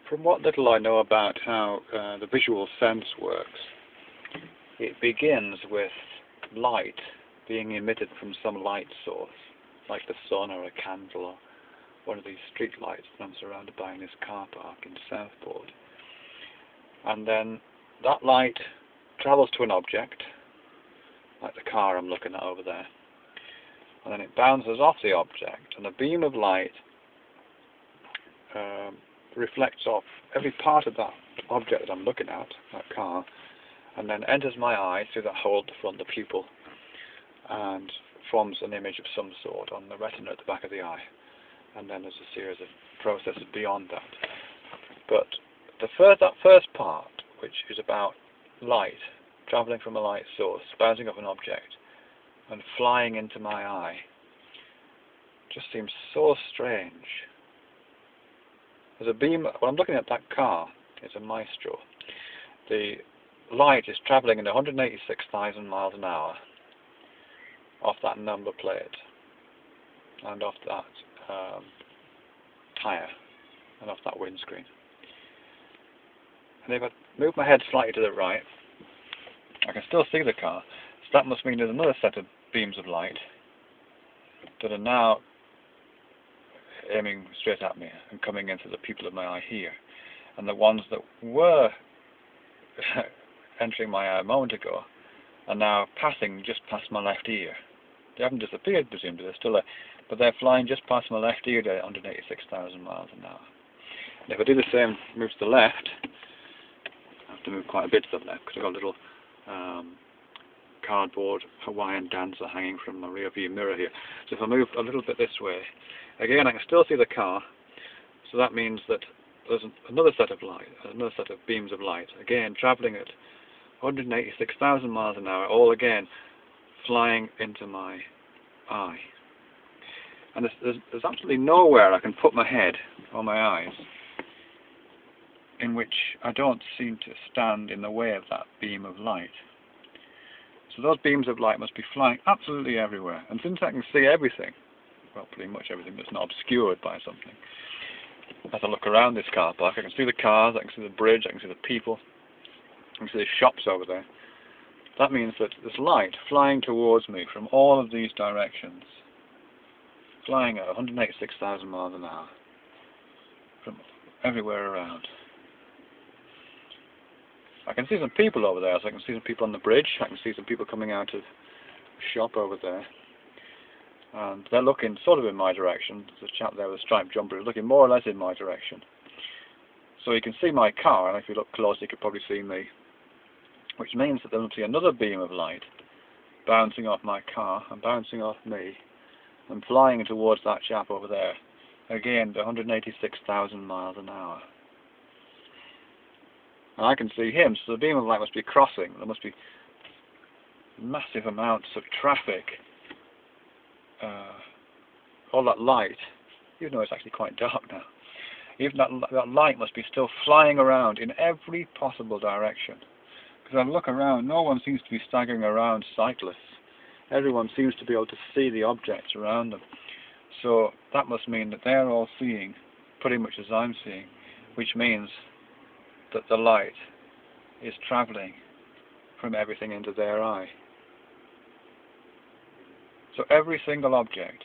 From what little I know about how the visual sense works, it begins with light being emitted from some light source, like the sun or a candle or one of these street lights that I'm surrounded by in this car park in Southport. And then that light travels to an object, like the car I'm looking at over there, and then it bounces off the object, and a beam of light reflects off every part of that object that I'm looking at, that car, and then enters my eye through that hole at the front, the pupil, and forms an image of some sort on the retina at the back of the eye. And then there's a series of processes beyond that. But that first part, which is about light, travelling from a light source, bouncing off an object, and flying into my eye, just seems so strange. There's a beam, when I'm looking at that car, it's a Maestro, the light is travelling at 186,000 miles an hour off that number plate and off that tyre and off that windscreen. And if I move my head slightly to the right, I can still see the car, so that must mean there's another set of beams of light that are now aiming straight at me and coming into the pupil of my eye here, and the ones that were entering my eye a moment ago are now passing just past my left ear. They haven't disappeared, presumably, they're still there, but they're flying just past my left ear at 186,000 miles an hour. And if I do the same, move to the left, I have to move quite a bit to the left because I've got a little cardboard Hawaiian dancer hanging from my rear view mirror here. So if I move a little bit this way, again I can still see the car, so that means that there's another set of light, another set of beams of light, again travelling at 186,000 miles an hour, all again flying into my eye. And there's absolutely nowhere I can put my head or my eyes in which I don't seem to stand in the way of that beam of light. So those beams of light must be flying absolutely everywhere. And since I can see everything, well, pretty much everything that's not obscured by something, as I look around this car park, I can see the cars, I can see the bridge, I can see the people, I can see the shops over there. That means that there's light flying towards me from all of these directions, flying at 186,000 miles an hour, from everywhere around. I can see some people over there, so I can see some people on the bridge, I can see some people coming out of the shop over there, and they're looking sort of in my direction. There's a chap there with a striped jumper who's looking more or less in my direction. So you can see my car, and if you look close you could probably see me, which means that there must be another beam of light bouncing off my car and bouncing off me and flying towards that chap over there, again at 186,000 miles an hour. And I can see him, so the beam of light must be crossing. There must be massive amounts of traffic. All that light, even though it's actually quite dark now, even that light must be still flying around in every possible direction. Because I look around, no one seems to be staggering around cyclists. Everyone seems to be able to see the objects around them. So that must mean that they're all seeing pretty much as I'm seeing, which means that the light is travelling from everything into their eye. So every single object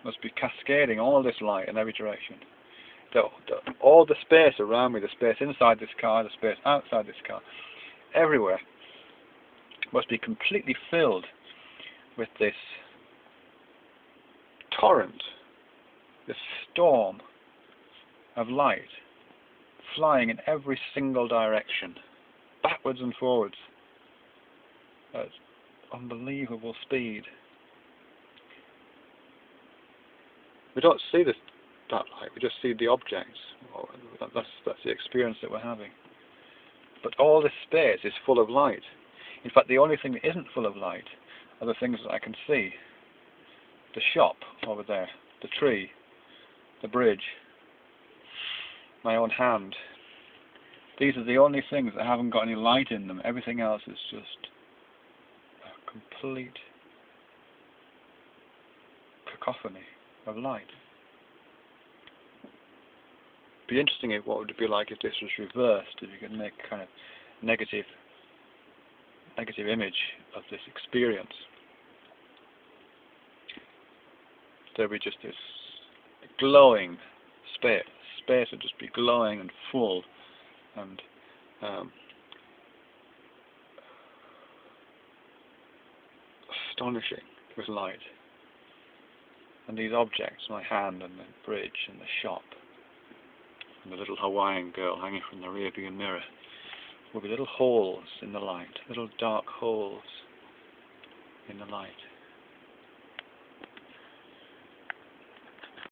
must be cascading all this light in every direction. All the space around me, the space inside this car, the space outside this car, everywhere must be completely filled with this torrent, this storm of light flying in every single direction, backwards and forwards, at unbelievable speed. We don't see that light, we just see the objects. That's the experience that we're having. But all this space is full of light. In fact, the only thing that isn't full of light are the things that I can see. The shop over there, the tree, the bridge, my own hand. These are the only things that haven't got any light in them. Everything else is just a complete cacophony of light. be interesting what would it be like if this was reversed, if you could make a kind of negative image of this experience. There'd be just this glowing space would just be glowing and full and astonishing with light. And these objects, my hand and the bridge and the shop and the little Hawaiian girl hanging from the rearview mirror, will be little holes in the light, little dark holes in the light.